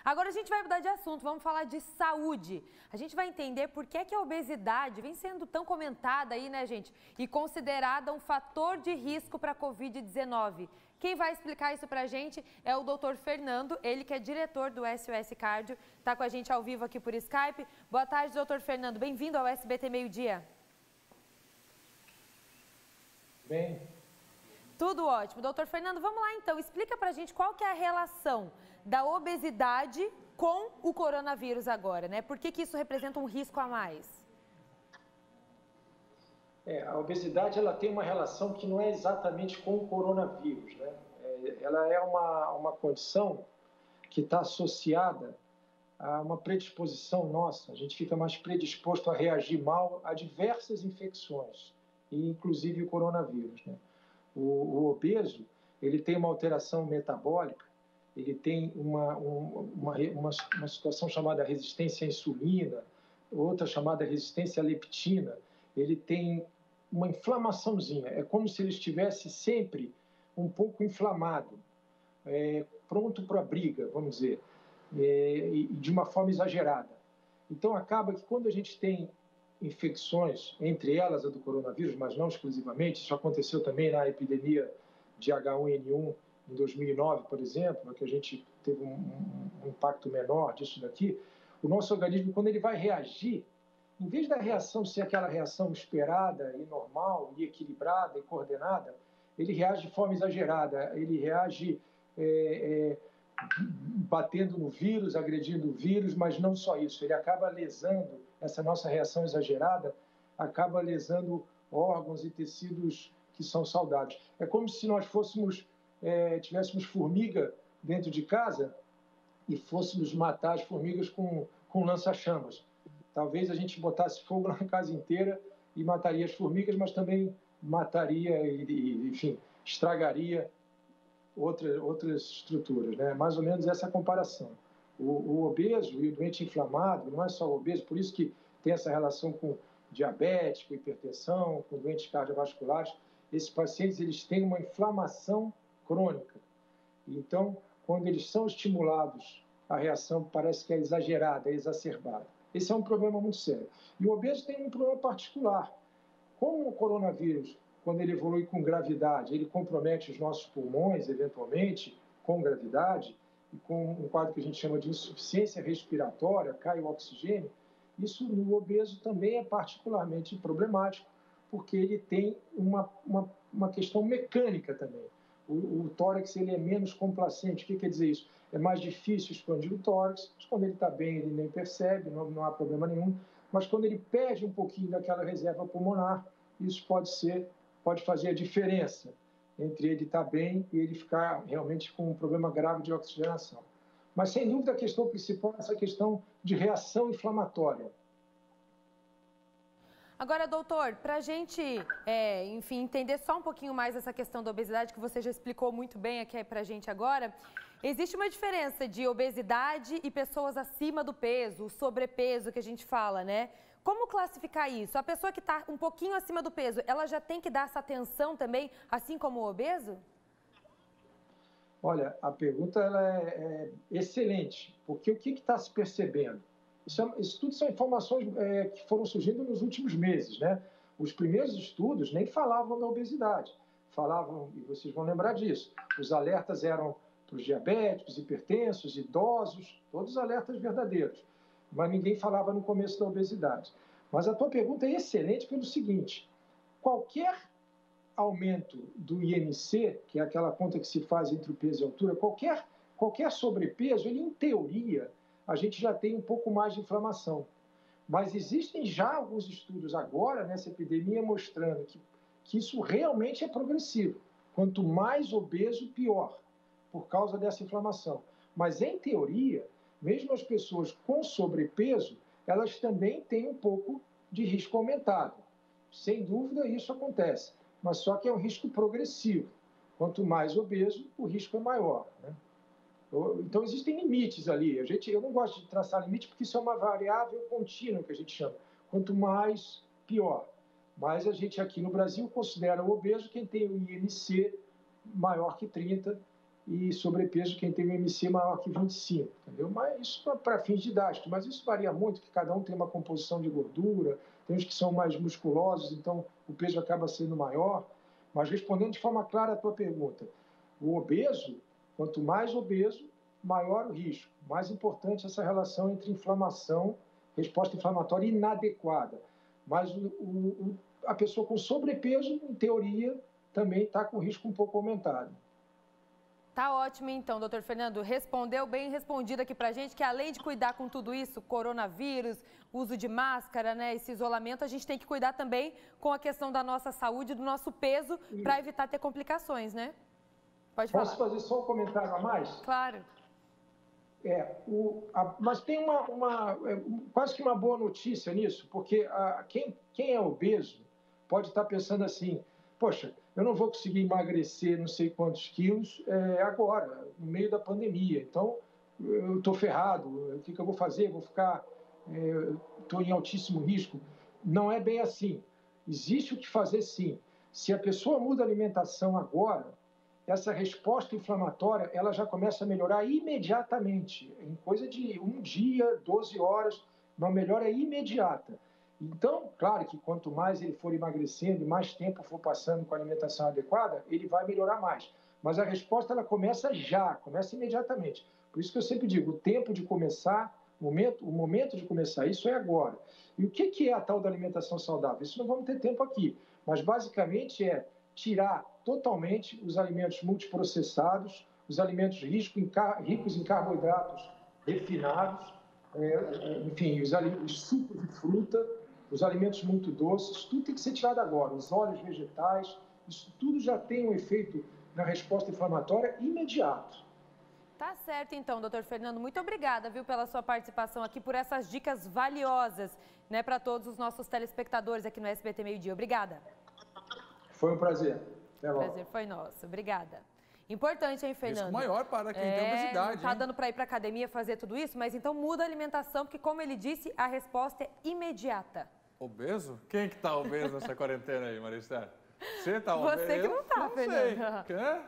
Agora a gente vai mudar de assunto, vamos falar de saúde. A gente vai entender por que a obesidade vem sendo tão comentada aí, né, gente? E considerada um fator de risco para a Covid-19. Quem vai explicar isso pra gente é o Dr. Fernando, ele que é diretor do SOS Cardio, está com a gente ao vivo aqui por Skype. Boa tarde, Dr. Fernando. Bem-vindo ao SBT Meio Dia. Bem. Tudo ótimo. Doutor Fernando, vamos lá então. Explica pra gente qual que é a relação da obesidade com o coronavírus agora, né? Por que isso representa um risco a mais? A obesidade ela tem uma relação que não é exatamente com o coronavírus, né? Ela é uma condição que está associada a uma predisposição nossa. A gente fica mais predisposto a reagir mal a diversas infecções, e inclusive o coronavírus, né? O obeso, ele tem uma alteração metabólica, ele tem uma situação chamada resistência à insulina, outra chamada resistência à leptina, ele tem uma inflamaçãozinha, é como se ele estivesse sempre um pouco inflamado, pronto para a briga, vamos dizer, de uma forma exagerada. Então acaba que quando a gente tem infecções, entre elas a do coronavírus, mas não exclusivamente, isso aconteceu também na epidemia de H1N1 em 2009, por exemplo, que a gente teve um impacto menor disso daqui, o nosso organismo, quando ele vai reagir, em vez da reação ser aquela reação esperada e normal, e equilibrada e coordenada, ele reage de forma exagerada, ele reage batendo no vírus, agredindo o vírus, mas não só isso, ele acaba lesando, essa nossa reação exagerada, acaba lesando órgãos e tecidos que são saudáveis. É como se nós tivéssemos formiga dentro de casa e fôssemos matar as formigas com lança-chamas. Talvez a gente botasse fogo na casa inteira e mataria as formigas, mas também mataria enfim, estragaria outras estruturas, né? Mais ou menos essa comparação. O obeso e o doente inflamado, não é só o obeso, por isso que tem essa relação com diabetes, com hipertensão, com doentes cardiovasculares. Esses pacientes, eles têm uma inflamação crônica. Então, quando eles são estimulados, a reação parece que é exagerada, é exacerbada. Esse é um problema muito sério. E o obeso tem um problema particular. Como o coronavírus, quando ele evolui com gravidade, ele compromete os nossos pulmões, eventualmente, com gravidade, e com um quadro que a gente chama de insuficiência respiratória, cai o oxigênio, isso no obeso também é particularmente problemático, porque ele tem uma questão mecânica também. O tórax ele é menos complacente. O que quer dizer isso? É mais difícil expandir o tórax, mas quando ele está bem ele nem percebe, não há problema nenhum, mas quando ele perde um pouquinho daquela reserva pulmonar, isso pode fazer a diferença entre ele estar bem e ele ficar realmente com um problema grave de oxigenação. Mas, sem dúvida, a questão principal é essa questão de reação inflamatória. Agora, doutor, para a gente, enfim, entender só um pouquinho mais essa questão da obesidade, que você já explicou muito bem aqui para a gente agora, existe uma diferença de obesidade e pessoas acima do peso, o sobrepeso que a gente fala, né? Como classificar isso? A pessoa que está um pouquinho acima do peso, ela já tem que dar essa atenção também, assim como o obeso? Olha, a pergunta ela é excelente, porque o que está se percebendo? Isso tudo são informações que foram surgindo nos últimos meses, né? Os primeiros estudos nem falavam da obesidade, falavam, e vocês vão lembrar disso, os alertas eram para os diabéticos, hipertensos, idosos, todos alertas verdadeiros, mas ninguém falava no começo da obesidade. Mas a tua pergunta é excelente pelo seguinte: qualquer aumento do IMC, que é aquela conta que se faz entre o peso e a altura, qualquer sobrepeso, ele, em teoria, a gente já tem um pouco mais de inflamação. Mas existem já alguns estudos agora, nessa epidemia, mostrando que isso realmente é progressivo. Quanto mais obeso, pior, por causa dessa inflamação. Mas, em teoria, mesmo as pessoas com sobrepeso, elas também têm um pouco de risco aumentado. Sem dúvida, isso acontece, mas só que é um risco progressivo. Quanto mais obeso, o risco é maior, né? Então, existem limites ali. Eu não gosto de traçar limite porque isso é uma variável contínua que a gente chama. Quanto mais, pior. Mas a gente aqui no Brasil considera o obeso quem tem o IMC maior que 30 e sobrepeso quem tem um IMC maior que 25, entendeu? Mas isso para fins didáticos, mas isso varia muito, que cada um tem uma composição de gordura, tem uns que são mais musculosos, então o peso acaba sendo maior. Mas respondendo de forma clara a tua pergunta, o obeso, quanto mais obeso, maior o risco. Mais importante essa relação entre inflamação, resposta inflamatória inadequada. Mas a pessoa com sobrepeso, em teoria, também está com risco um pouco aumentado. Tá ótimo, então, doutor Fernando. Respondeu bem respondido aqui pra gente que, além de cuidar com tudo isso, coronavírus, uso de máscara, né, esse isolamento, a gente tem que cuidar também com a questão da nossa saúde, do nosso peso, para evitar ter complicações, né? Pode falar. Posso fazer só um comentário a mais? Claro. Mas tem quase que uma boa notícia nisso, porque quem é obeso pode estar pensando assim, poxa, eu não vou conseguir emagrecer não sei quantos quilos agora, no meio da pandemia. Então, eu estou ferrado. O que eu vou fazer? Vou ficar... Estou em altíssimo risco. Não é bem assim. Existe o que fazer, sim. Se a pessoa muda a alimentação agora, essa resposta inflamatória ela já começa a melhorar imediatamente. Em coisa de 1 dia, 12 horas, uma melhora imediata. Então, claro que quanto mais ele for emagrecendo e mais tempo for passando com a alimentação adequada, ele vai melhorar mais. Mas a resposta ela começa já, começa imediatamente. Por isso que eu sempre digo, o tempo de começar, o momento de começar, isso é agora. E o que é a tal da alimentação saudável? Isso não vamos ter tempo aqui, mas basicamente é tirar totalmente os alimentos multiprocessados, os alimentos ricos em carboidratos refinados, enfim, os sucos de fruta, os alimentos muito doces, tudo tem que ser tirado agora. Os óleos vegetais, isso tudo já tem um efeito na resposta inflamatória imediato. Tá certo, então, doutor Fernando. Muito obrigada, viu, pela sua participação aqui, por essas dicas valiosas, né, para todos os nossos telespectadores aqui no SBT Meio Dia. Obrigada. Foi um prazer. Até logo. O prazer foi nosso. Obrigada. Importante, hein, Fernando? Risco maior para quem tem obesidade. Não tá dando para ir para academia fazer tudo isso, mas então muda a alimentação, porque, como ele disse, a resposta é imediata. Obeso? Quem que tá obeso nessa quarentena aí, Maristela? Você tá obeso? Você que não tá, Fernando. Sei.